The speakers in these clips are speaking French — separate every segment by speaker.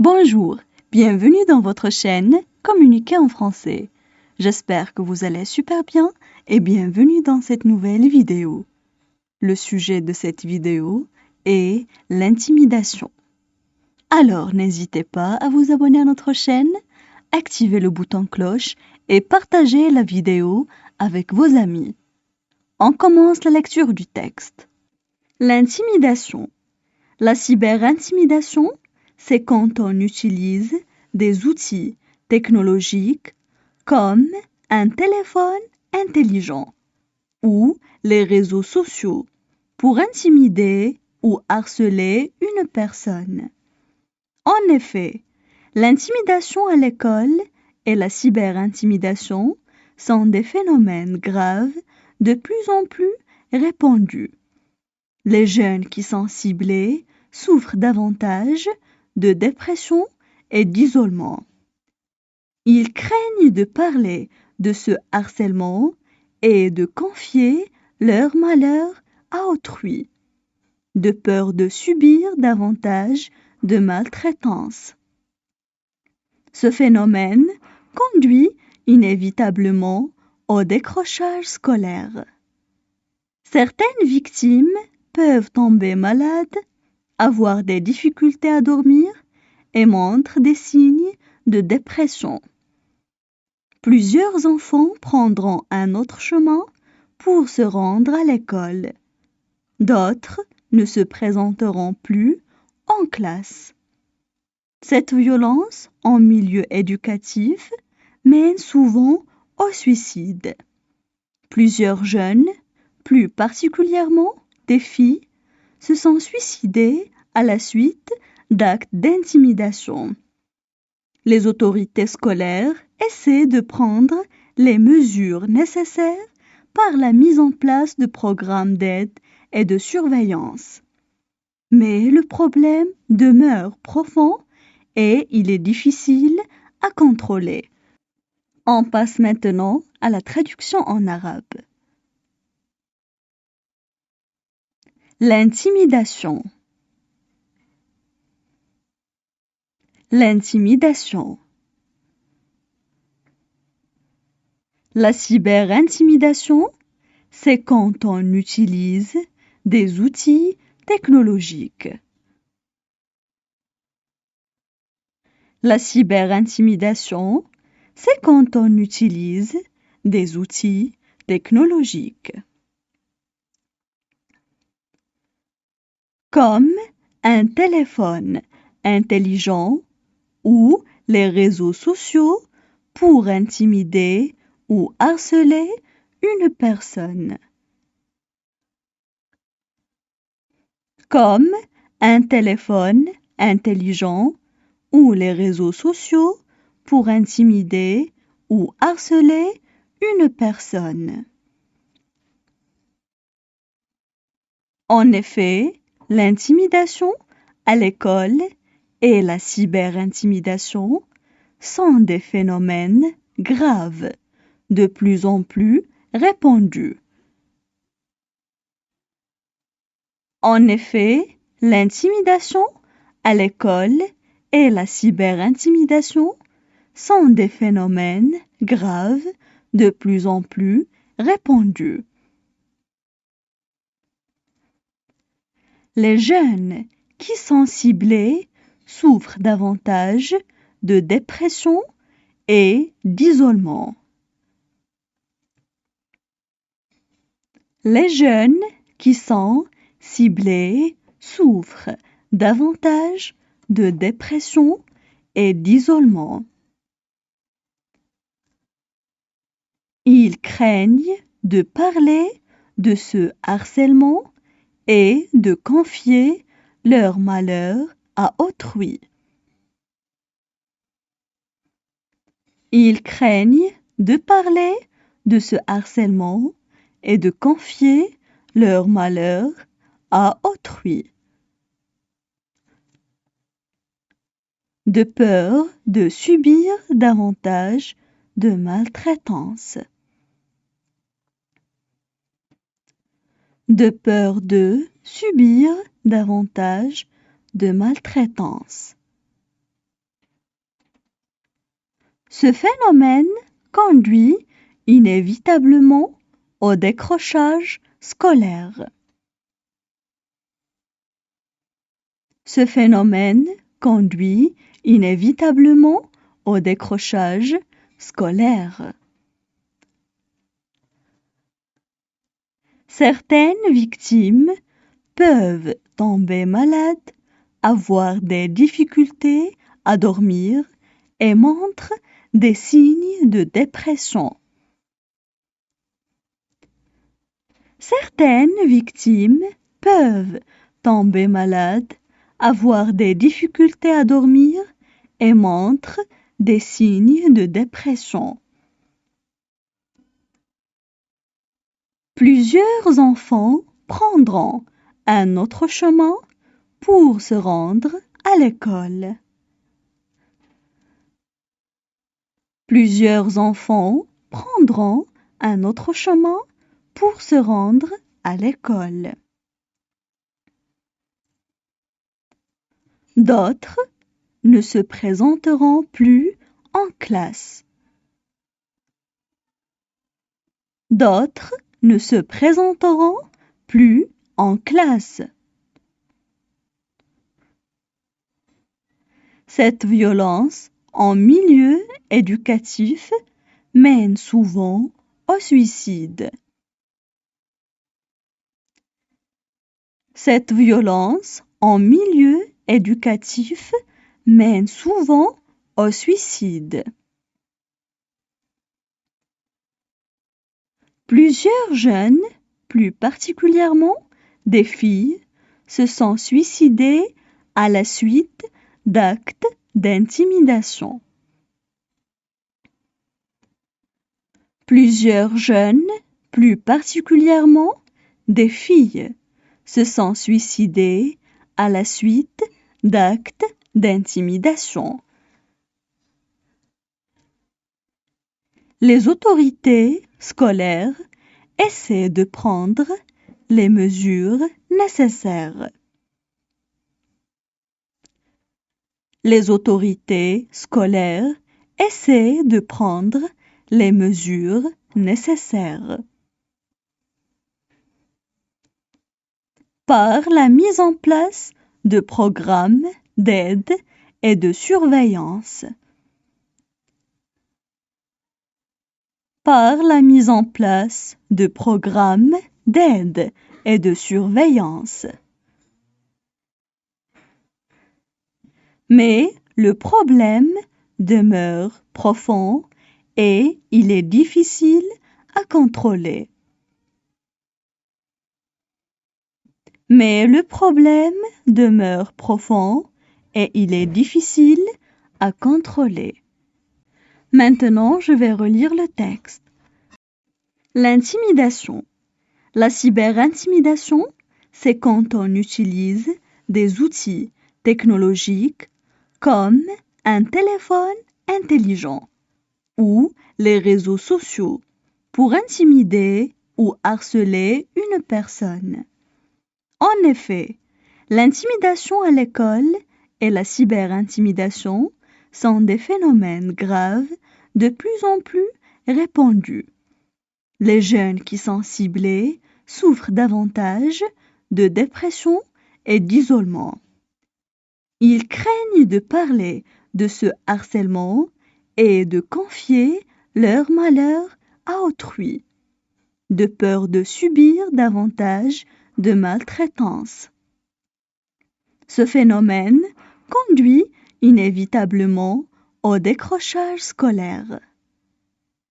Speaker 1: Bonjour, bienvenue dans votre chaîne Communiquer en français. J'espère que vous allez super bien et bienvenue dans cette nouvelle vidéo. Le sujet de cette vidéo est l'intimidation. Alors n'hésitez pas à vous abonner à notre chaîne, activez le bouton cloche et partagez la vidéo avec vos amis. On commence la lecture du texte. L'intimidation. La cyberintimidation, c'est quand on utilise des outils technologiques comme un téléphone intelligent ou les réseaux sociaux pour intimider ou harceler une personne. En effet, l'intimidation à l'école et la cyberintimidation sont des phénomènes graves de plus en plus répandus. Les jeunes qui sont ciblés souffrent davantage de dépression et d'isolement. Ils craignent de parler de ce harcèlement et de confier leur malheur à autrui, de peur de subir davantage de maltraitance. Ce phénomène conduit inévitablement au décrochage scolaire. Certaines victimes peuvent tomber malades, avoir des difficultés à dormir et montrent des signes de dépression. Plusieurs enfants prendront un autre chemin pour se rendre à l'école. D'autres ne se présenteront plus en classe. Cette violence en milieu éducatif mène souvent au suicide. Plusieurs jeunes, plus particulièrement des filles, se sont suicidés à la suite d'actes d'intimidation. Les autorités scolaires essaient de prendre les mesures nécessaires par la mise en place de programmes d'aide et de surveillance. Mais le problème demeure profond et il est difficile à contrôler. On passe maintenant à la traduction en arabe. L'intimidation. L'intimidation. La cyberintimidation, c'est quand on utilise des outils technologiques. La cyberintimidation, c'est quand on utilise des outils technologiques. Comme un téléphone intelligent ou les réseaux sociaux pour intimider ou harceler une personne. Comme un téléphone intelligent ou les réseaux sociaux pour intimider ou harceler une personne. En effet, l'intimidation à l'école et la cyberintimidation sont des phénomènes graves, de plus en plus répandus. En effet, l'intimidation à l'école et la cyberintimidation sont des phénomènes graves, de plus en plus répandus. Les jeunes qui sont ciblés souffrent davantage de dépression et d'isolement. Les jeunes qui sont ciblés souffrent davantage de dépression et d'isolement. Ils craignent de parler de ce harcèlement et de confier leur malheur à autrui. Ils craignent de parler de ce harcèlement et de confier leur malheur à autrui. De peur de subir davantage de maltraitance. De peur de subir davantage de maltraitance. Ce phénomène conduit inévitablement au décrochage scolaire. Ce phénomène conduit inévitablement au décrochage scolaire. Certaines victimes peuvent tomber malades, avoir des difficultés à dormir et montrent des signes de dépression. Certaines victimes peuvent tomber malades, avoir des difficultés à dormir et montrent des signes de dépression. Plusieurs enfants prendront un autre chemin pour se rendre à l'école. Plusieurs enfants prendront un autre chemin pour se rendre à l'école. D'autres ne se présenteront plus en classe. D'autres ne se présenteront plus en classe. Cette violence en milieu éducatif mène souvent au suicide. Cette violence en milieu éducatif mène souvent au suicide. Plusieurs jeunes, plus particulièrement des filles, se sont suicidés à la suite d'actes d'intimidation. Plusieurs jeunes, plus particulièrement des filles, se sont suicidés à la suite d'actes d'intimidation. Les autorités scolaires essaient de prendre les mesures nécessaires. Les autorités scolaires essaient de prendre les mesures nécessaires. Par la mise en place de programmes d'aide et de surveillance. Par la mise en place de programmes d'aide et de surveillance. Mais le problème demeure profond et il est difficile à contrôler. Mais le problème demeure profond et il est difficile à contrôler. Maintenant, je vais relire le texte. L'intimidation. La cyberintimidation, c'est quand on utilise des outils technologiques comme un téléphone intelligent ou les réseaux sociaux pour intimider ou harceler une personne. En effet, l'intimidation à l'école et la cyberintimidation sont des phénomènes graves de plus en plus répandus. Les jeunes qui sont ciblés souffrent davantage de dépression et d'isolement. Ils craignent de parler de ce harcèlement et de confier leur malheur à autrui, de peur de subir davantage de maltraitance. Ce phénomène conduit inévitablement au décrochage scolaire.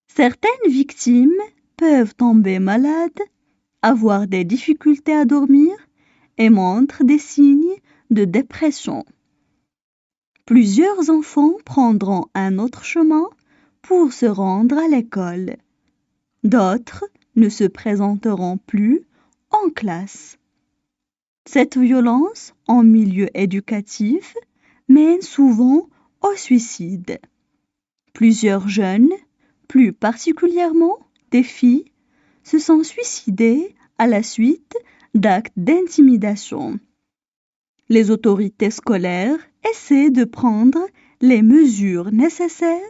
Speaker 1: Certaines victimes peuvent tomber malades, avoir des difficultés à dormir et montrent des signes de dépression. Plusieurs enfants prendront un autre chemin pour se rendre à l'école. D'autres ne se présenteront plus en classe. Cette violence en milieu éducatif mène souvent au suicide. Plusieurs jeunes, plus particulièrement des filles, se sont suicidés à la suite d'actes d'intimidation. Les autorités scolaires essaient de prendre les mesures nécessaires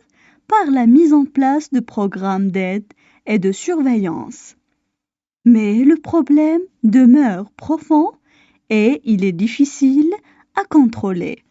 Speaker 1: par la mise en place de programmes d'aide et de surveillance. Mais le problème demeure profond et il est difficile à contrôler.